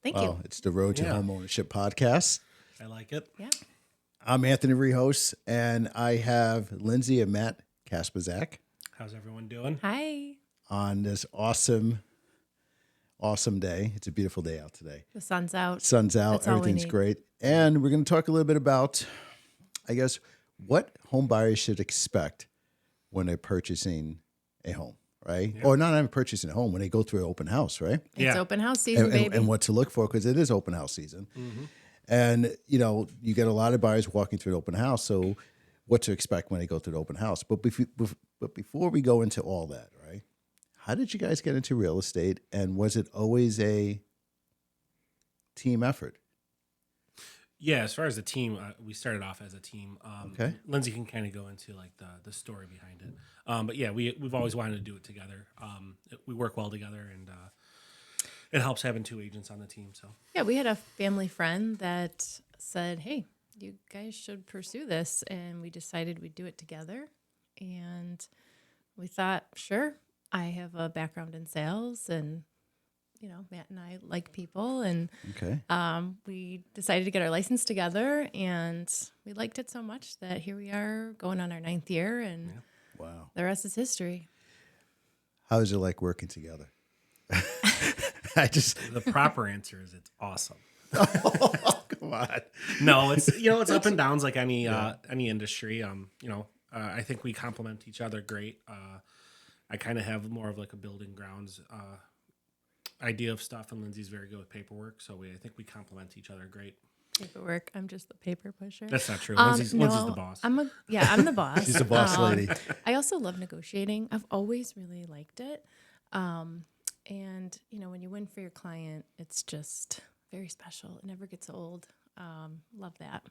Thank you. It's the Road to Homeownership Podcast. I like it. Yeah. I'm Anthony Rehos, and I have Lindsay and Matt Kasprzak How's everyone doing? Hi. on this awesome day. It's a beautiful day out today. The sun's out. Sun's out. That's all we Everything's need. great. And we're going to talk a little bit about, I guess, what home buyers should expect when they're purchasing a home, right? Yeah. Or not even purchasing a home, when they go through an open house, right? It's open house season, baby. And what to look for, because it is open house season. Mm-hmm. And, you get a lot of buyers walking through an open house. So what to expect when they go through the open house. But before we go into all that, right, how did you guys get into real estate? And was it always a team effort? Yeah, as far as the team, we started off as a team. Okay. Lindsay can kind of go into like the story behind it. But yeah, we've always wanted to do it together. We work well together, and it helps having two agents on the team. So Yeah, we had a family friend that said, hey, you guys should pursue this. And we decided we'd do it together. And we thought, sure, I have a background in sales, and Matt and I like people, and Okay. we decided to get our license together, and we liked it so much that here we are going on our 9th year, and Wow. the rest is history. How is it like working together? the proper answer is it's awesome. Come on. No, it's up and downs like any industry. I think we complement each other great. I kind of have more of like a building grounds idea of stuff, and Lindsay's very good with paperwork, so I think we complement each other great. Paperwork. I'm just the paper pusher. That's not true. No, Lindsay's the boss. I'm the boss. She's the boss lady. I also love negotiating. I've always really liked it. And when you win for your client, it's just very special. It never gets old. Love that.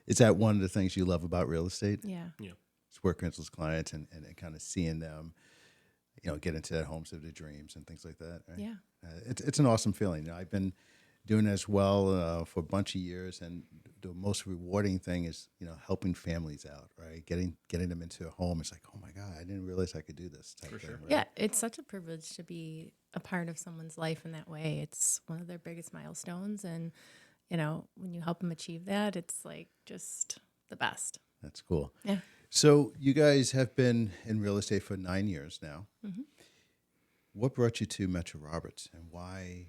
Is that one of the things you love about real estate? Yeah. It's working with those clients and kind of seeing them, get into that homes of their dreams and things like that. Right? Yeah. It's an awesome feeling. I've been doing this well for a bunch of years, and the most rewarding thing is helping families out, right? Getting them into a home. It's like, oh my God, I didn't realize I could do this type For of thing. sure. Right? Yeah. It's such a privilege to be a part of someone's life in that way. It's one of their biggest milestones. And, when you help them achieve that, it's like just the best. That's cool. Yeah. So you guys have been in real estate for 9 years now. Mm-hmm. What brought you to Metro Roberts, and why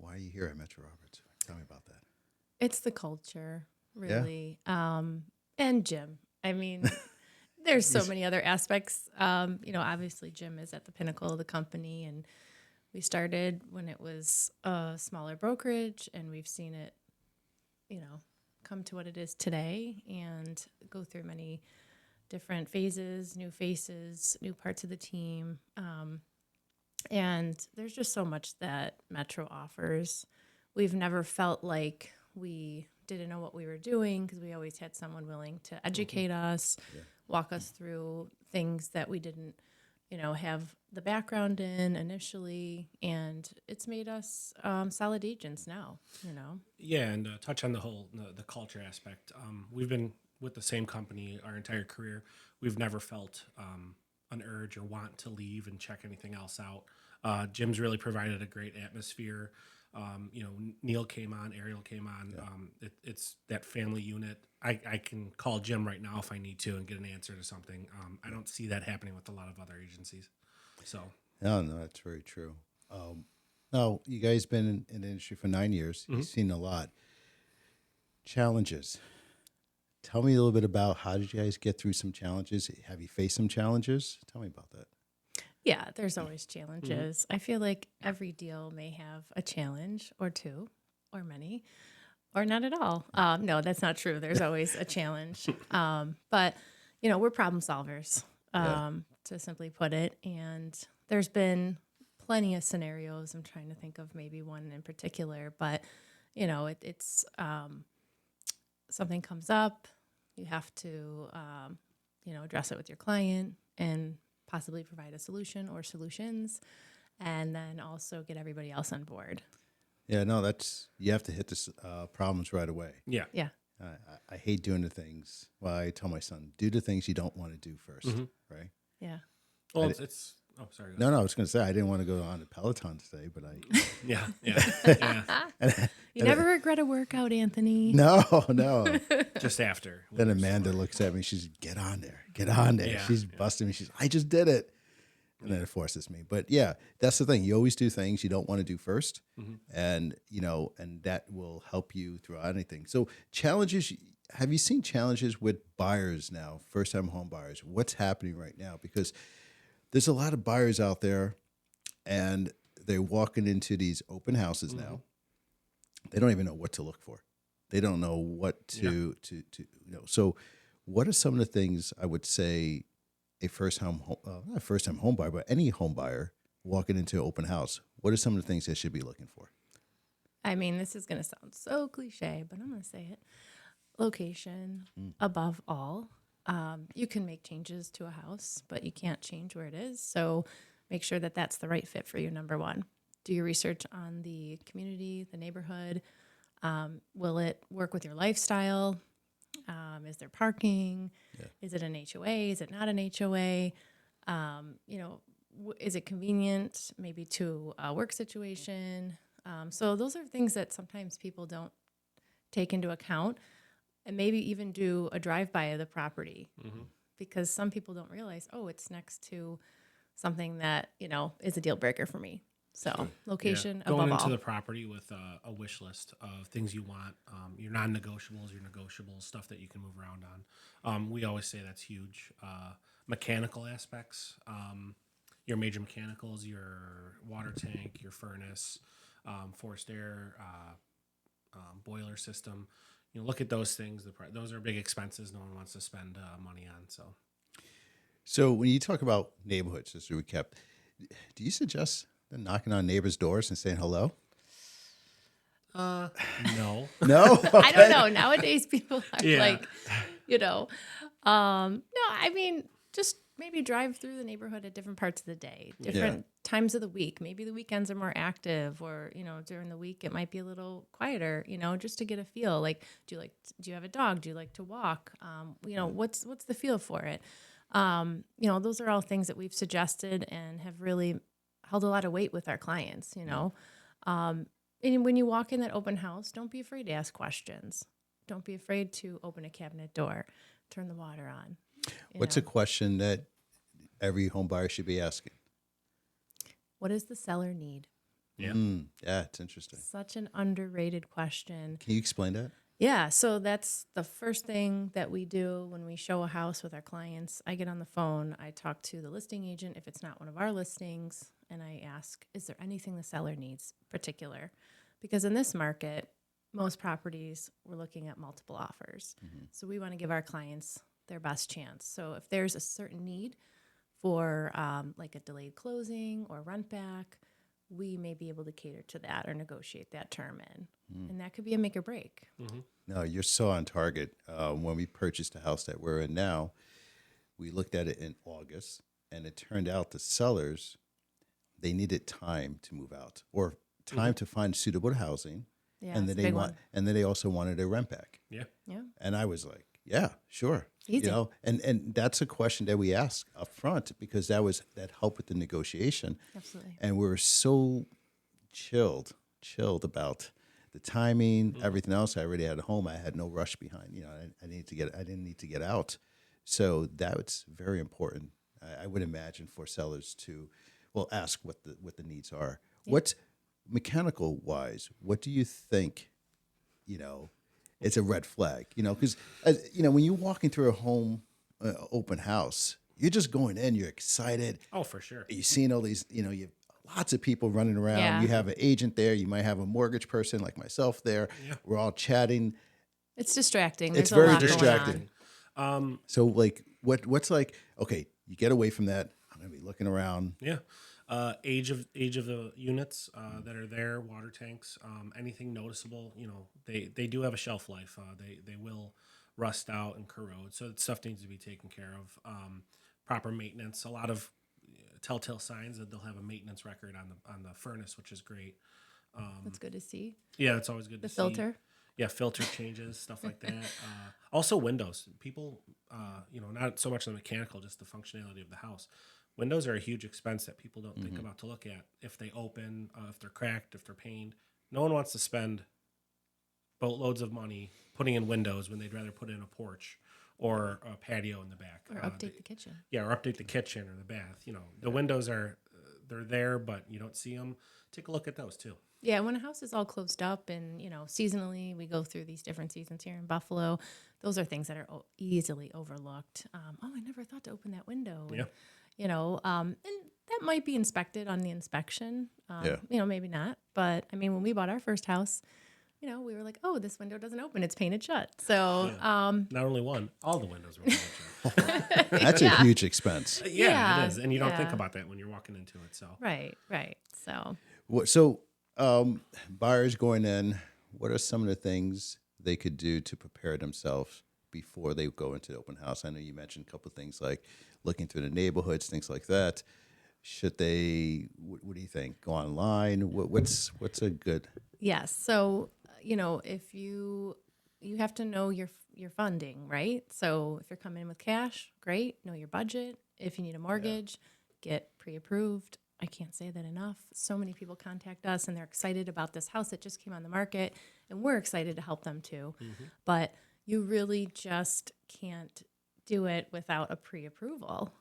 are you here at Metro Roberts? Tell me about that. It's the culture, really. And Jim. I mean, there's so many other aspects. Obviously Jim is at the pinnacle of the company, and we started when it was a smaller brokerage, and we've seen it, come to what it is today and go through many different phases, new faces, new parts of the team. And there's just so much that Metro offers. We've never felt like we didn't know what we were doing, because we always had someone willing to educate us, walk us through things that we didn't, have the background in initially. And it's made us solid agents now, Yeah, and touch on the culture aspect. We've been with the same company our entire career. We've never felt an urge or want to leave and check anything else out. Jim's really provided a great atmosphere. Neil came on, Ariel came on. It's that family unit. I can call Jim right now if I need to and get an answer to something. I don't see that happening with a lot of other agencies. So No, that's very true. Now, you guys been in the industry for 9 years. You've seen a lot. Challenges. Tell me a little bit about, how did you guys get through some challenges? Have you faced some challenges? Tell me about that. Yeah, there's always challenges. I feel like every deal may have a challenge or two or many or not at all. No, that's not true. There's always a challenge. But, we're problem solvers, to simply put it. And there's been plenty of scenarios. I'm trying to think of maybe one in particular, but, it's something comes up. You have to, address it with your client and possibly provide a solution or solutions, and then also get everybody else on board. Yeah, no, you have to hit the problems right away. yeah. Yeah. I hate doing the things. Well, I tell my son, do the things you don't want to do first, right? Yeah. Well, it's Oh, sorry. No, I was going to say I didn't want to go on to Peloton today, but I. Yeah. You never regret a workout, Anthony. No. Just after. Then Amanda looks at me. She's get on there. Yeah, She's busting me. I just did it. And then it forces me. But yeah, that's the thing. You always do things you don't want to do first. And, and that will help you throughout anything. So challenges, have you seen challenges with buyers now, first-time home buyers? What's happening right now? Because there's a lot of buyers out there and they're walking into these open houses now. They don't even know what to look for. They don't know what to. So what are some of the things I would say a not a first-time home buyer, but any home buyer walking into an open house, what are some of the things they should be looking for? I mean, this is going to sound so cliche, but I'm going to say it. Location, above all. You can make changes to a house, but you can't change where it is. So make sure that that's the right fit for you, number one. Do your research on the community, the neighborhood. Will it work with your lifestyle? Is there parking? Yeah. Is it an HOA? Is it not an HOA? Is it convenient maybe to a work situation? So those are things that sometimes people don't take into account, and maybe even do a drive-by of the property because some people don't realize, it's next to something that, is a deal breaker for me. So location above all. Going into the property with a wish list of things you want, your non-negotiables, your negotiables, stuff that you can move around on. We always say that's huge. Mechanical aspects, your major mechanicals, your water tank, your furnace, forced air, boiler system. Look at those things. Those are big expenses no one wants to spend money on. So when you talk about neighborhoods, just to recap, do you suggest knocking on neighbors' doors and saying hello? No. No? Okay. I don't know. Nowadays, people are no, I mean, just maybe drive through the neighborhood at different parts of the day, different times of the week. Maybe the weekends are more active, or, during the week, it might be a little quieter, just to get a feel. Like, do you have a dog? Do you like to walk? What's the feel for it? Those are all things that we've suggested and have really held a lot of weight with our clients, And when you walk in that open house, don't be afraid to ask questions. Don't be afraid to open a cabinet door, turn the water on. What's a question that every home buyer should be asking? What does the seller need? Yeah. Yeah, it's interesting. Such an underrated question. Can you explain that? Yeah, so that's the first thing that we do when we show a house with our clients. I get on the phone, I talk to the listing agent if it's not one of our listings, and I ask, is there anything the seller needs particular? Because in this market, most properties, we're looking at multiple offers. So we want to give our clients their best chance. So if there's a certain need for like a delayed closing or rent back, we may be able to cater to that or negotiate that term in. And that could be a make or break. No, you're so on target. When we purchased the house that we're in now, we looked at it in August, and it turned out the sellers, they needed time to move out or time to find suitable housing. Yeah, and then they also wanted a rent back. Yeah. And I was like, yeah, sure. Easy. And that's a question that we ask up front because that helped with the negotiation. Absolutely. And we were so chilled about the timing, everything else. I already had a home. I had no rush behind. I didn't need to get out. So that's very important. I would imagine for sellers to, ask what the needs are. Yeah. What's mechanical wise? What do you think? It's a red flag. Because when you're walking through a home open house, you're just going in. You're excited. Oh, for sure. You're seeing all these. You have lots of people running around. Yeah. You have an agent there. You might have a mortgage person like myself there. Yeah. We're all chatting. It's distracting. It's very distracting. So what's like, okay, you get away from that. I'm going to be looking around. Yeah. Age of the units that are there, water tanks, anything noticeable, they do have a shelf life. They will rust out and corrode. So stuff needs to be taken care of. Proper maintenance. A lot of telltale signs that they'll have a maintenance record on the furnace, which is great. That's good to see. Yeah, it's always good to see. The filter. Yeah, filter changes, stuff like that. Also windows. People, not so much the mechanical, just the functionality of the house. windows are a huge expense that people don't think about to look at. If they open, if they're cracked, if they're paned, no one wants to spend boatloads of money putting in windows when they'd rather put in a porch or a patio in the back. Or update the kitchen. Yeah, or update the kitchen or the bath. The windows are, they're there, but you don't see them. Take a look at those too. Yeah, when a house is all closed up and, seasonally we go through these different seasons here in Buffalo, those are things that are easily overlooked. I never thought to open that window. Yeah. And that might be inspected on the inspection. Maybe not. But, when we bought our first house, we were like, oh, this window doesn't open. It's painted shut. So, not only one, all the windows were painted shut. That's a huge expense. Yeah, it is. And you don't think about that when you're walking into it. So Right. So, buyers going in, what are some of the things they could do to prepare themselves before they go into the open house? I know you mentioned a couple of things like looking through the neighborhoods, things like that. Should they, what do you think? Go online? What's a good? Yes. So, if you have to know your funding, right? So if you're coming in with cash, great. Know your budget. If you need a mortgage, get pre-approved. I can't say that enough. So many people contact us and they're excited about this house that just came on the market, and we're excited to help them too. But you really just can't do it without a pre-approval.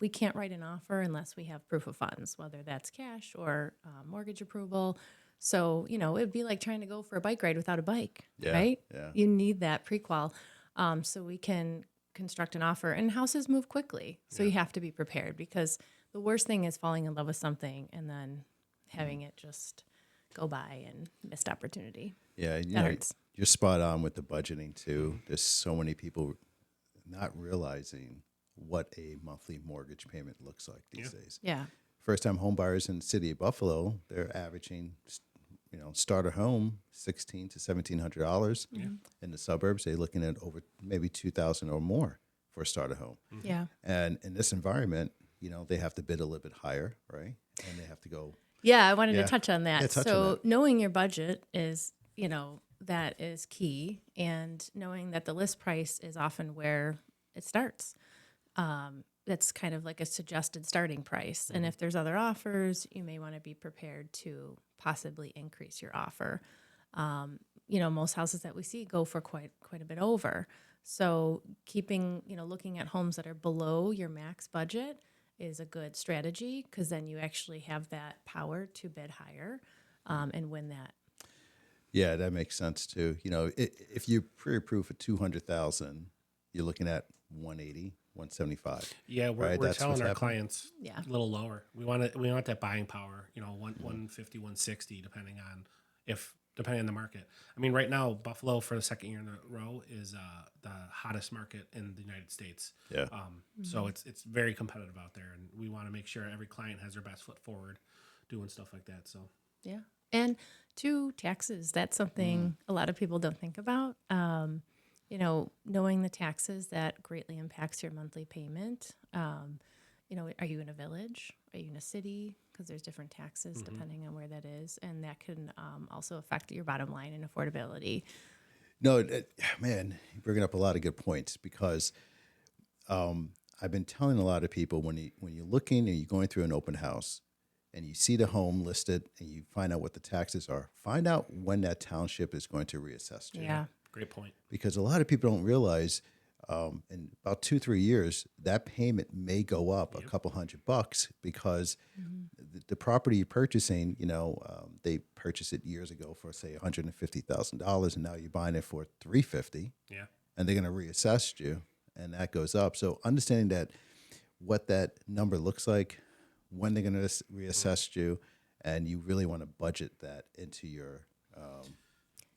We can't write an offer unless we have proof of funds, whether that's cash or mortgage approval. So, it'd be like trying to go for a bike ride without a bike, right? Yeah. You need that pre-qual so we can construct an offer. And houses move quickly, so you have to be prepared, because the worst thing is falling in love with something and then having it just go by and missed opportunity. Yeah, Hurts. you're spot on with the budgeting too. There's so many people not realizing what a monthly mortgage payment looks like these days. Yeah. First-time home buyers in the city of Buffalo, they're averaging, starter home $1,600 to $1,700. In the suburbs, they're looking at over maybe $2,000 or more for a starter home. Yeah. And in this environment, they have to bid a little bit higher, right? And they have to go. Yeah, I wanted to touch on that. Yeah, touch so on that. knowing your budget is, that is key, and knowing that the list price is often where it starts. That's kind of like a suggested starting price. And if there's other offers, you may want to be prepared to possibly increase your offer. Most houses that we see go for quite a bit over. So keeping, looking at homes that are below your max budget is a good strategy, because then you actually have that power to bid higher and win that. Yeah, that makes sense too. If you pre-approve for $200,000, you're looking at 180, 175. yeah, we're Right, that's telling what's our happening. clients Yeah. a little lower. We want that buying power, 150, 160, depending on the market. Right now, Buffalo for the second year in a row is the hottest market in the United States. Yeah. So it's very competitive out there, and we want to make sure every client has their best foot forward doing stuff like that. So Yeah. And two, taxes. That's something a lot of people don't think about. Knowing the taxes, that greatly impacts your monthly payment. Are you in a village? Are you in a city? Because there's different taxes depending on where that is. And that can also affect your bottom line and affordability. No, man, you're bringing up a lot of good points, because I've been telling a lot of people when you're looking and you're going through an open house and you see the home listed and you find out what the taxes are, find out when that township is going to reassess you. Yeah. great point. Because a lot of people don't realize in about 2-3 years, that payment may go up a couple $100 because the property you're purchasing, they purchased it years ago for say $150,000, and now you're buying it for $350,000. Yeah. And they're going to reassess you, and that goes up. So understanding that, what that number looks like, when they're going to reassess you, and you really want to budget that into your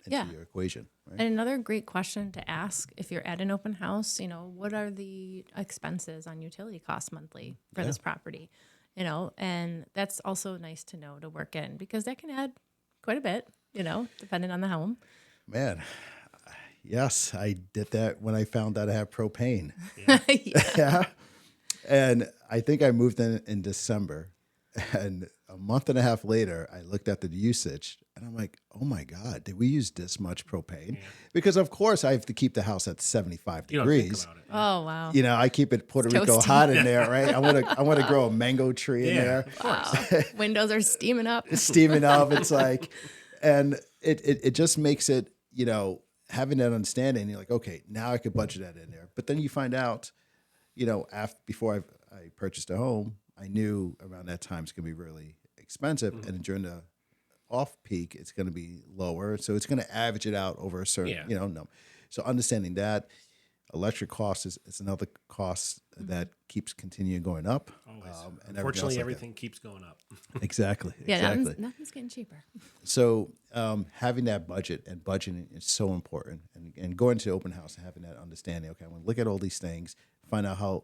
your equation. Right? And another great question to ask if you're at an open house, what are the expenses on utility costs monthly for this property? And that's also nice to know to work in, because that can add quite a bit, depending on the home. Man, yes, I did that when I found out I have propane. Yeah. Yeah. And I think I moved in December, and a month and a half later, I looked at the usage and I'm like, oh my God, did we use this much propane? Yeah. Because of course I have to keep the house at 75 You don't think degrees. about it. Oh, wow. You know, I keep it Puerto It's Rico toasty. hot in there, right? I want to grow a mango tree in Yeah, there. of course. Wow. Windows are steaming up. It's steaming up. It's like, and it just makes it, you know, having that understanding. You're like, okay, now I could budget that in there. But then you find out, you know, before I purchased a home, I knew around that time it's going to be really expensive, and then during the off peak, it's going to be lower. So it's going to average it out over a certain, Yeah. you know, no. So understanding that, electric cost is another cost that keeps continuing going up. Always. And everything else Unfortunately, like everything keeps going up. that. Exactly. Yeah, Exactly. nothing's getting cheaper. So having that budget and budgeting is so important, and going to the open house and having that understanding. Okay, I'm going to look at all these things, find out how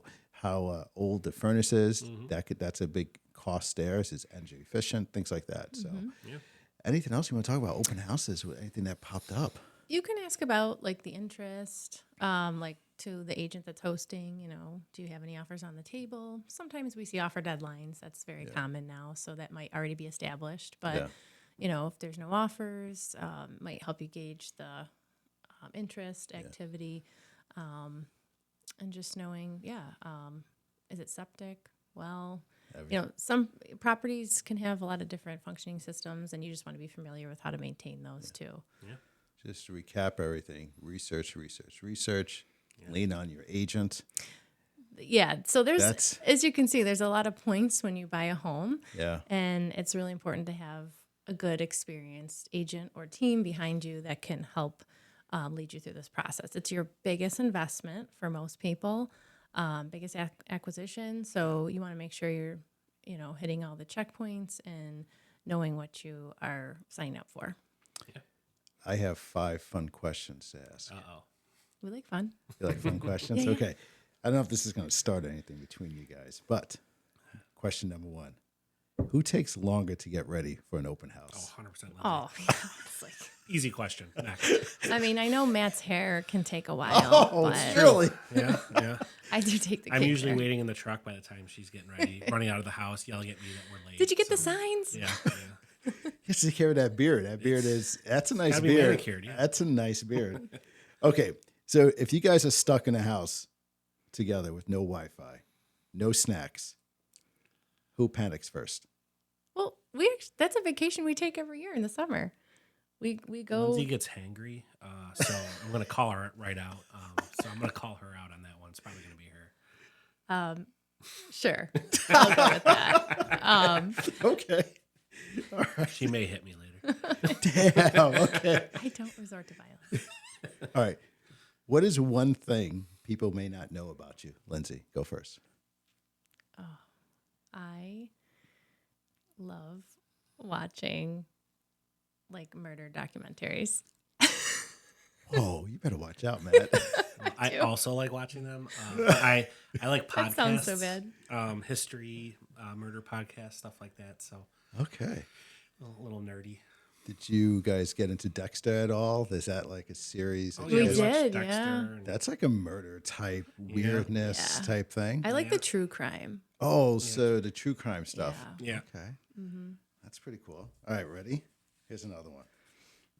old the furnace is. That's a big cost there. Is it energy efficient? Things like that. So, Yeah. anything else you want to talk about open houses? Anything that popped up? You can ask about like the interest, like to the agent that's hosting, you know, do you have any offers on the table? Sometimes we see offer deadlines. That's very common now. So that might already be established. But, you know, if there's no offers, might help you gauge the interest, activity, and just knowing, is it septic? Well, you know, some properties can have a lot of different functioning systems, and you just want to be familiar with how to maintain those too. Yeah. Just to recap everything: research, lean on your agent. Yeah. So That's- as you can see, there's a lot of points when you buy a home. Yeah. And it's really important to have a good, experienced agent or team behind you that can help lead you through this process. It's your biggest investment for most people, biggest acquisition. So you want to make sure you're, you know, hitting all the checkpoints and knowing what you are signing up for. Yeah. I have 5 fun questions to ask. Uh-oh. We like fun. You like fun questions? Yeah. Okay. I don't know if this is going to start anything between you guys, but question number 1. Who takes longer to get ready for an open Oh, house? 100%. Lindsay. Oh, yeah. It's like, Easy question. Next. I mean, I know Matt's hair can take a while, but really? Yeah, yeah. I do take the I'm cake usually there. waiting in the truck by the time she's getting ready, running out of the house, yelling at me that we're late. Did you get the so- signs? Yeah, yeah. You have to take care of that beard. That beard that's a nice gotta be beard. manicured, yeah. That's a nice beard. Okay. So if you guys are stuck in a house together with no Wi-Fi, no snacks, who panics first? Well, that's a vacation we take every year in the summer. We go. Lindsay gets hangry, so I'm going to call her right out. So I'm going to call her out on that one. It's probably going to be her. Sure, I'll go with that. Okay. All right. She may hit me later. Damn. Okay. I don't resort to violence. All right. What is one thing people may not know about you? Lindsay, go first. I love watching like murder documentaries. Oh, you better watch out, Matt. I also like watching them. I like podcasts. That sounds so bad. History, murder podcasts, stuff like that. So Okay. a little nerdy. Did you guys get into Dexter at all? Is that like a series? that Oh, you We guys- watched did, Dexter yeah. and- That's like a murder type, weirdness Yeah. type thing. I like the true crime. Oh, so the true crime stuff. Yeah. yeah. Okay. That's pretty cool. All right, ready? Here's another one.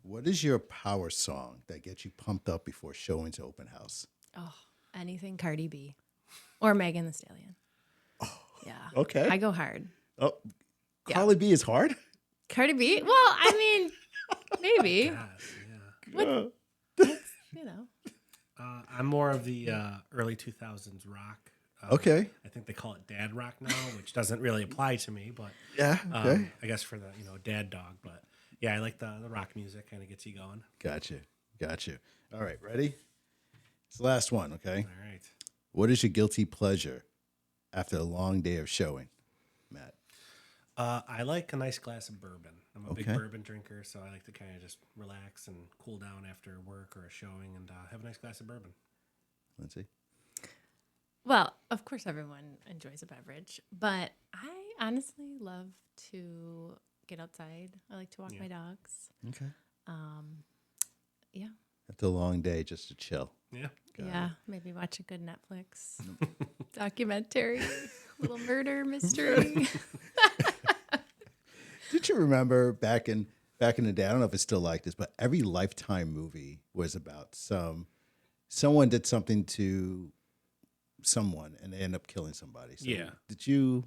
What is your power song that gets you pumped up before showing to open house? Oh, anything Cardi B or Megan Thee Stallion. Yeah. Okay. I go hard. Oh, Yeah. Carly B is hard? Cardi B? Well, I mean, maybe. Yes, yeah. You know. I'm more of the early 2000s rock. Okay. I think they call it dad rock now, which doesn't really apply to me, but Yeah. Okay. I guess for the dad dog. But yeah, I like the rock music. Kind of gets you going. Gotcha. All right, ready? It's the last one, okay? All right. What is your guilty pleasure after a long day of showing, Matt? I like a nice glass of bourbon. I'm a big Okay. bourbon drinker, so I like to kind of just relax and cool down after work or a showing and have a nice glass of bourbon. Lindsay? Well, of course, everyone enjoys a beverage, but I honestly love to get outside. I like to walk my dogs. Okay. Yeah. After a long day, just to chill. Yeah. Yeah. Maybe watch a good Netflix documentary, little murder mystery. Did you remember back in the day? I don't know if it's still like this, but every Lifetime movie was about someone did something to someone and they end up killing somebody. So Yeah. Did you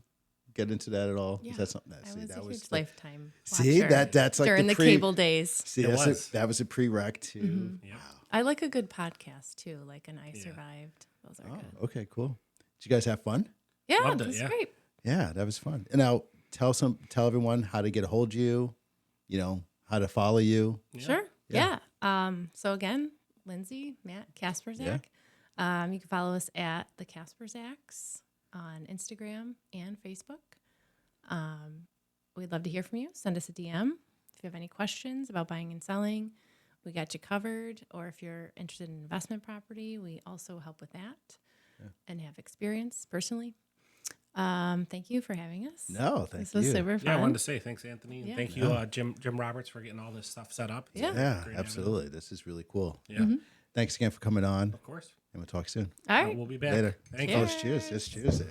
get into that at all? Yeah. Is that something I was a huge like, Lifetime see watcher that's like during the cable days. See, It was. that was a prereq too. Yeah. I like a good podcast too, like an I Yeah. Survived. Those are Oh, good. okay, cool. Did you guys have fun? Yeah, Loved it, that's yeah. great. Yeah, that was fun. And now tell everyone how to get a hold of you, how to follow you. Sure. Yeah. Yeah. So again, Lindsay, Matt Kasprzak. You can follow us at the Kasprzaks on Instagram and Facebook. We'd love to hear from you. Send us a DM if you have any questions about buying and selling. We got you covered. Or if you're interested in investment property, we also help with that and have experience personally. Thank you for having us. No, thank This was you. super fun. Yeah, I wanted to say thanks, Anthony, and Yeah. thank you, Jim Roberts, for getting all this stuff set up. It's Yeah. Yeah, great having absolutely. This is really cool. him. Yeah, Thanks again for coming on, of course. and we'll talk soon. All right. We'll be back. Later. Thank Oh, you. cheers. Yes, cheers.